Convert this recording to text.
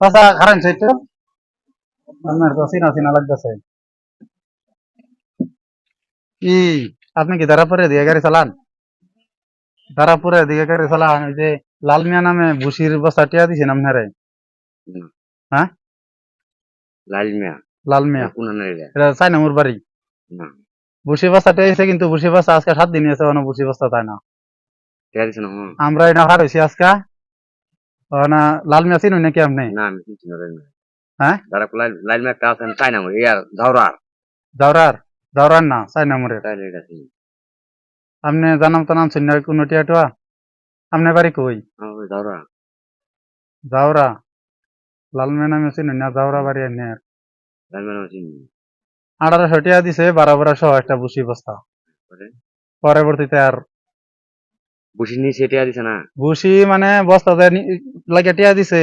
চাচা খারান তো আপনার তো চিনা চিনা লাগতেছে। কি আপনি কি দারাপুরে দিয়ে গাড়ি চালান? দারাপুরে দিয়ে গাড়ি চালান, ওই যে লাল মিয়া নামে ভুসির বস্তা টিয়া দিছেন আপনারে? না, হ্যাঁ, লাল মিয়া লাল মিয়া উনানের এটা। এটা চাই না মোর বাড়ি। না, ভুসি বস্তা টিয়াছে, কিন্তু ভুসি বস্তা আজকে 7 দিন আছে, কোনো ভুসি বস্তা তাই না। ঠিক আছে না? হুম। আমরা এটা হার হয়েছি আজকে। না, লাল মিয়া চিনুন নাকি আপনি? না, আমি চিনছি না লাল মিয়া। হ্যাঁ, যারা লাল মিয়া একটা আছেন তাই না ইয়ার ঝাউরার। জাউরার জাউরার না, চাই না মোরের। তাইলে এটা চিনি। আপনি জানাম তো নাম শুন কোন টিয়া টুয়া? আপনার বাড়ি কই? আমার ওই ঝাউরা। জাউরা? লাল মিয়া নামে চিনুন না, জাউরা বাড়ি আপনার। লাল মিয়া নাম চিনি। 1800 টিয়া দিছে, 12 সহ একটা ভুসি বস্তা। পরে পরবর্তীতে আর বসে নিয়ে সেটিয়া দিছে না। ভুসি মানে বস্তাতে লাগিয়ে টিয়া দিছে।